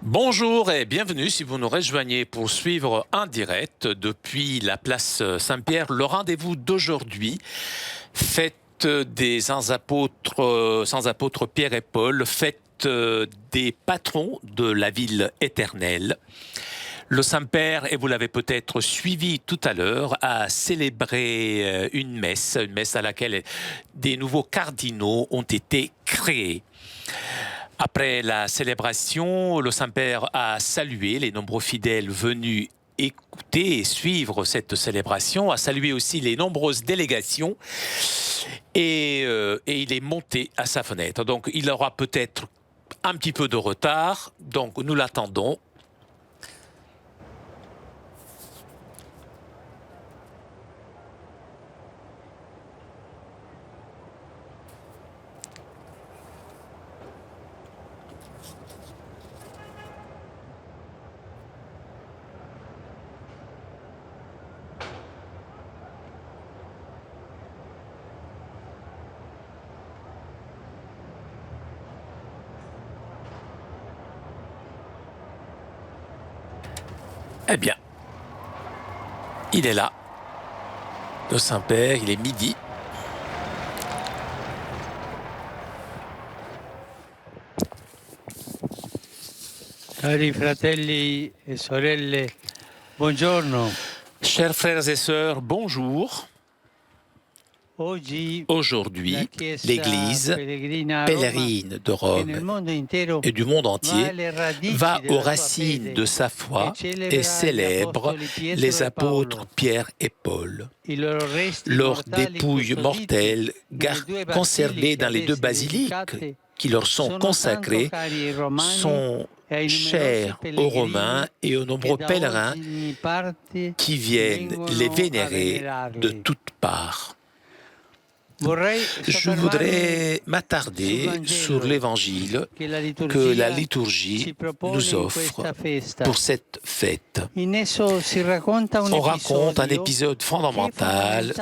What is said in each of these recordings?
Bonjour et bienvenue si vous nous rejoignez pour suivre en direct depuis la place Saint-Pierre le rendez-vous d'aujourd'hui, fête des sans apôtres Pierre et Paul, fête des patrons de la ville éternelle. Le Saint-Père, et vous l'avez peut-être suivi tout à l'heure, a célébré une messe à laquelle des nouveaux cardinaux ont été créés. Après la célébration, le Saint-Père a salué les nombreux fidèles venus écouter et suivre cette célébration, a salué aussi les nombreuses délégations et il est monté à sa fenêtre. Donc il aura peut-être un petit peu de retard, donc nous l'attendons. Eh bien, il est là, le Saint-Père, il est midi. Cari fratelli e sorelle, buongiorno. Chers frères et sœurs, bonjour. Aujourd'hui, l'Église pèlerine de Rome et du monde entier va aux racines de sa foi et célèbre les apôtres Pierre et Paul. Leurs dépouilles mortelles conservées dans les deux basiliques qui leur sont consacrées sont chères aux Romains et aux nombreux pèlerins qui viennent les vénérer de toutes parts. Je voudrais m'attarder sur l'évangile que la liturgie nous offre pour cette fête. On raconte un épisode fondamental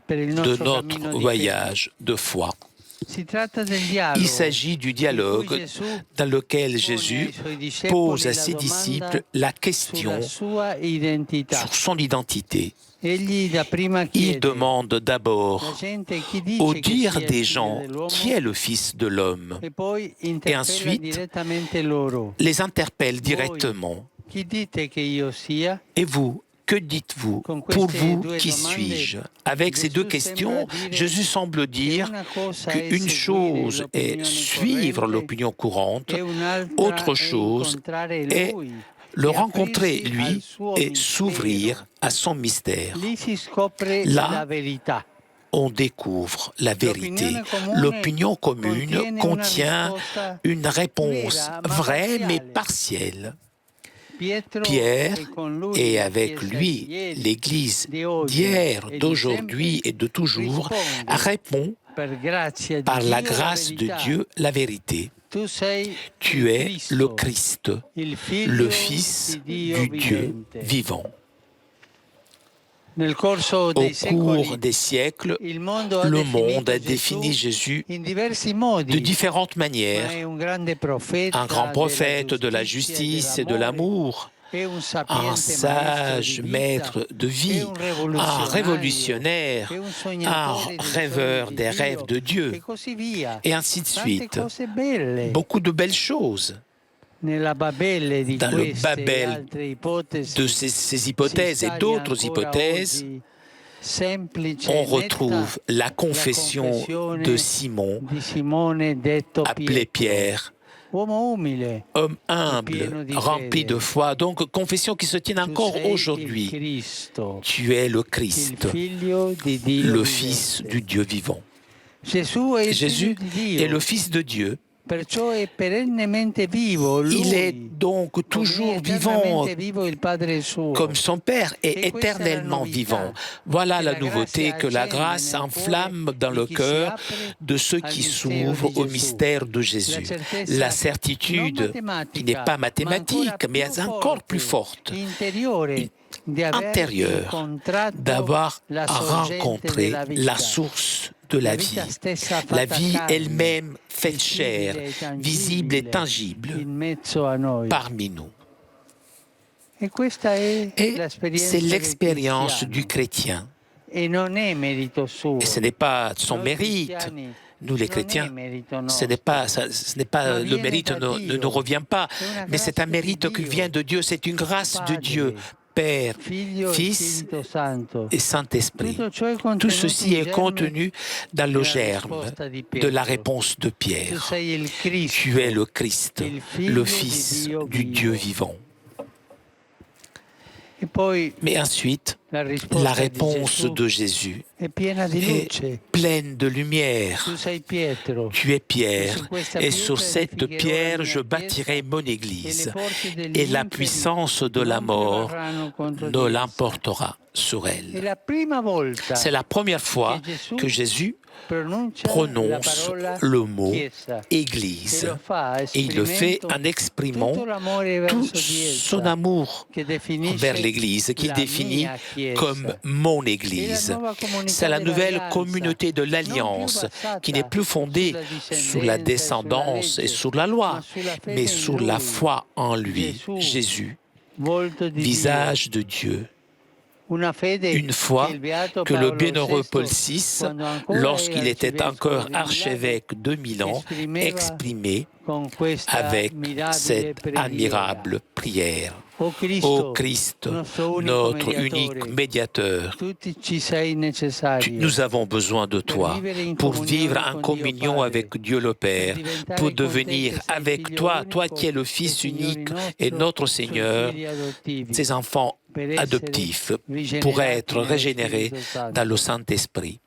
de notre voyage de foi. Il s'agit du dialogue dans lequel Jésus pose à ses disciples la question sur son identité. Il demande d'abord au dire des gens qui est le Fils de l'homme et ensuite les interpelle directement. Et vous, que dites-vous? Pour vous, qui suis-je? Avec ces deux questions, Jésus semble dire qu'une chose est suivre l'opinion courante, autre chose est le rencontrer, lui, et s'ouvrir à son mystère. Là, on découvre la vérité. L'opinion commune contient une réponse vraie mais partielle. Pierre, et avec lui l'Église d'hier, d'aujourd'hui et de toujours, répond par la grâce de Dieu la vérité. Tu es le Christ, le Fils du Dieu vivant. Au cours des siècles, le monde a défini Jésus de différentes manières. Un grand prophète de la justice et de l'amour, un sage maître de vie, un révolutionnaire, un rêveur des rêves de Dieu, et ainsi de suite. Beaucoup de belles choses. Dans le Babel de ces hypothèses et d'autres hypothèses, on retrouve la confession de Simon, appelé Pierre, homme humble, rempli de foi, donc confession qui se tient encore aujourd'hui. Tu es le Christ, le Fils du Dieu vivant. Jésus est le Fils de Dieu. Il est donc toujours vivant comme son Père est éternellement vivant. Voilà la nouveauté que la grâce enflamme dans le cœur de ceux qui s'ouvrent au mystère de Jésus. La certitude qui n'est pas mathématique, mais encore plus forte, intérieure, d'avoir rencontré la source de la vie. La vie elle-même faite chair, visible et tangible parmi nous. Et c'est l'expérience du chrétien. Et ce n'est pas son mérite. Nous, les chrétiens, ce n'est pas le mérite ne nous revient pas, mais c'est un mérite qui vient de Dieu, c'est une grâce de Dieu, Père, Fils et Saint-Esprit. Tout ceci est contenu dans le germe de la réponse de Pierre. Tu es le Christ, le Fils du Dieu vivant. Mais ensuite, la réponse de Jésus est pleine de lumière. Tu es Pierre, et sur cette pierre je bâtirai mon Église, et la puissance de la mort ne l'emportera sur elle. C'est la première fois que Jésus prononce le mot Église. Et il le fait en exprimant tout son amour envers l'Église, qu'il définit comme mon Église. C'est la nouvelle communauté de l'Alliance qui n'est plus fondée sur la descendance et sur la loi, mais sur la foi en lui, Jésus, visage de Dieu. Une foi que le bienheureux Paul VI, lorsqu'il était encore archevêque de Milan, exprimait avec cette admirable prière. Ô Christ, notre unique médiateur, nous avons besoin de toi pour vivre en communion avec Dieu le Père, pour devenir avec toi, toi qui es le Fils unique et notre Seigneur, ses enfants adoptifs, pour être régénérés dans le Saint-Esprit.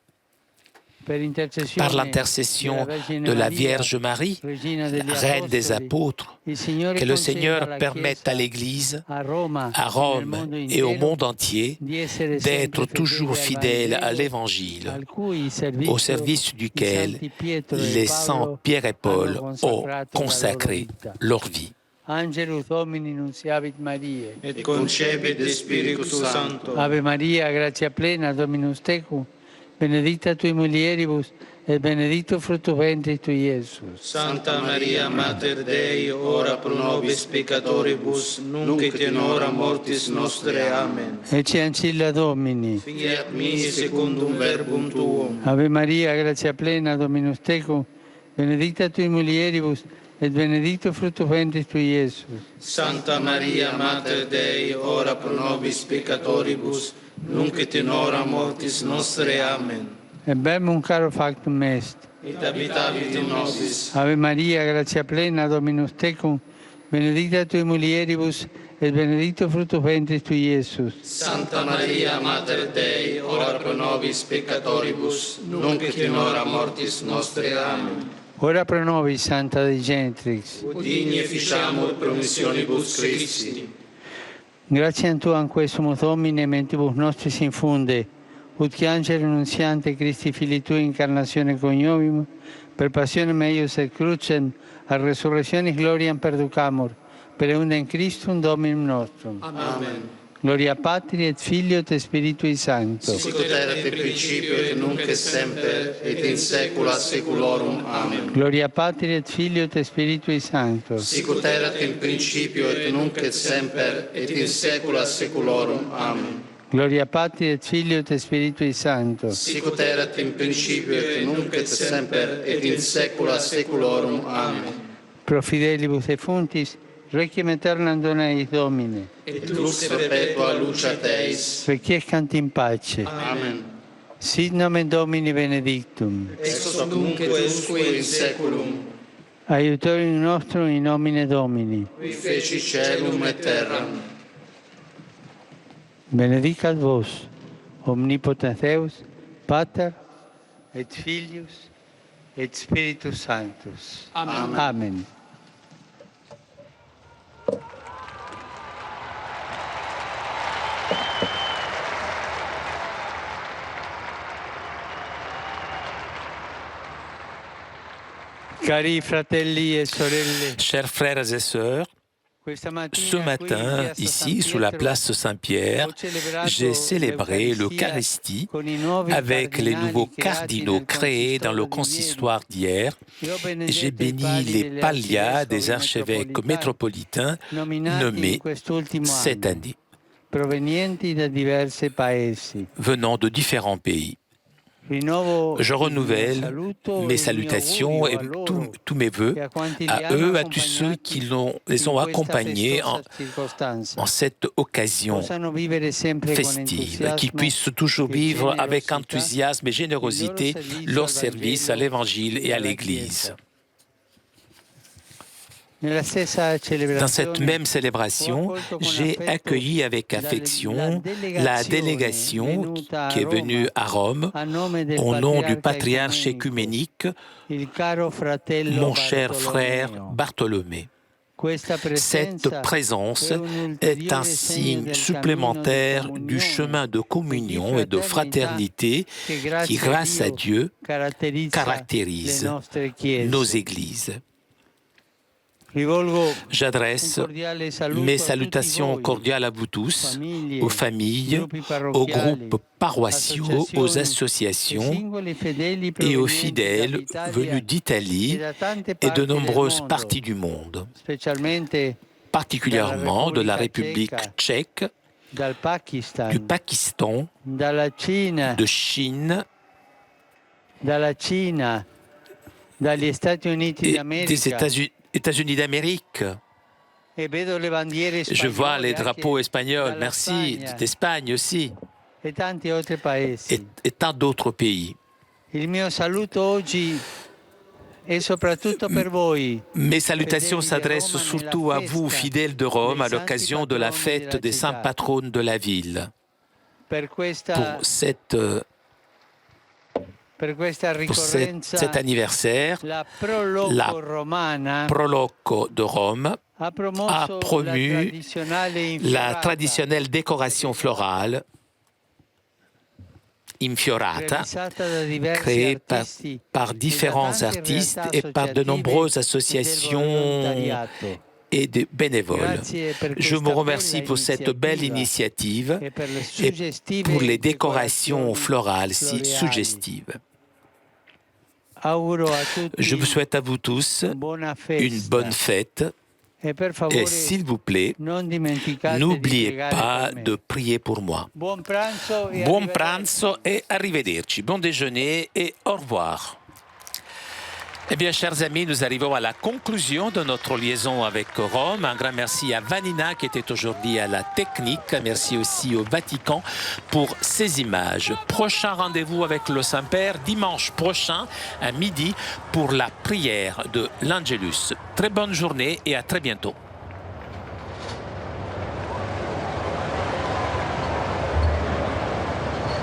Par l'intercession de la Vierge Marie, Reine des Apôtres, que le Seigneur permette à l'Église, à Rome et au monde entier, d'être toujours fidèle à l'Évangile, au service duquel les saints Pierre et Paul ont consacré leur vie. Angelus Domini nunciavit Mariae, et concepit Spiritus Sancto. Ave Maria, gratia plena, Dominus tecum, benedicta tui mulieribus, et benedictus fructus ventris tui, Iesus. Santa Maria, Mater Dei, ora pro nobis peccatoribus, nunc et in hora mortis nostre. Amen. Ecce ancilla Domini. Fiat mi secundum verbum tuum. Ave Maria, gratia plena, Dominus tecum, benedicta tui mulieribus, et benedictus fructus ventris tui, Iesus. Santa Maria, Mater Dei, ora pro nobis peccatoribus, nunc et in hora mortis nostre. Amen. Verbum caro factum est. Et habitavit in nobis. Ave Maria, gratia plena, Dominus tecum, benedicta tui mulieribus, et benedictus fructus ventris tui, Iesus. Santa Maria, Mater Dei, ora pro nobis peccatoribus, nunc et in hora mortis nostre. Amen. Ora pro nobis, Santa Dei Genitrix. Digni efficiamur promissionibus Christi. Gratiam Tuam quesumus Domine, mentibus nostris infunde, ut che angelo nunziante Christi Filii Tui incarnatione coniovimus, per passionem eius et crucem, a resurrectionis gloriam perducamur, per eundem Christum Dominum nostrum. Amen. Gloria Patri et Filio et Spiritui Sancto. Sic ut erat in principio et nunc et semper et in saecula saeculorum. Amen. Gloria Patri et Filio et Spiritui Sancto. Sic ut erat in principio et nunc et semper et in saecula saeculorum. Amen. Gloria Patri et Filio et Spiritui Sancto. Sic ut erat in principio et nunc et semper et in saecula saeculorum. Amen. Pro fidelibus et fontis, requiem aeternam dona eis Domine. Et lux perpetua luceat eis. Requiescant in pace. Amen. Sit nomen Domini benedictum. Ex hoc nunc et usque in saeculum. Aiutorium nostrum in nomine Domini. Qui feci caelum et terram. Benedicat vos, omnipotens Deus, Pater, et Filius, et Spiritus Sanctus. Amen. Amen. Cari fratelli e sorelle, Chers frères et sœurs, Ce matin, ici, sous la place Saint-Pierre, j'ai célébré l'Eucharistie avec les nouveaux cardinaux créés dans le consistoire d'hier. J'ai béni les pallias des archevêques métropolitains nommés cette année, venant de différents pays. Je renouvelle mes salutations et tous mes vœux à eux, à tous ceux qui les ont accompagnés en cette occasion festive, qu'ils puissent toujours vivre avec enthousiasme et générosité leur service à l'Évangile et à l'Église. Dans cette même célébration, j'ai accueilli avec affection la délégation qui est venue à Rome au nom du patriarche écuménique, mon cher frère Bartholomé. Cette présence est un signe supplémentaire du chemin de communion et de fraternité qui, grâce à Dieu, caractérise nos églises. J'adresse mes salutations cordiales à vous tous, aux familles, aux groupes paroissiaux, aux associations et aux fidèles venus d'Italie et de nombreuses parties du monde, particulièrement de la République tchèque, du Pakistan, de Chine et des États-Unis d'Amérique. Je vois les drapeaux espagnols, merci, d'Espagne aussi, et tant d'autres pays. Mes salutations s'adressent surtout à vous, fidèles de Rome, à l'occasion de la fête des saints patrons de la ville. Pour cet anniversaire, la Proloco de Rome a promu la traditionnelle décoration florale Infiorata, créée par différents artistes et par de nombreuses associations et de bénévoles. Je vous remercie pour cette belle initiative et pour les décorations florales si suggestives. Je vous souhaite à vous tous une bonne fête et s'il vous plaît, n'oubliez pas de prier pour moi. Buon pranzo et arrivederci. Bon déjeuner et au revoir. Eh bien, chers amis, nous arrivons à la conclusion de notre liaison avec Rome. Un grand merci à Vanina qui était aujourd'hui à la technique. Merci aussi au Vatican pour ces images. Prochain rendez-vous avec le Saint-Père dimanche prochain à midi pour la prière de l'Angelus. Très bonne journée et à très bientôt.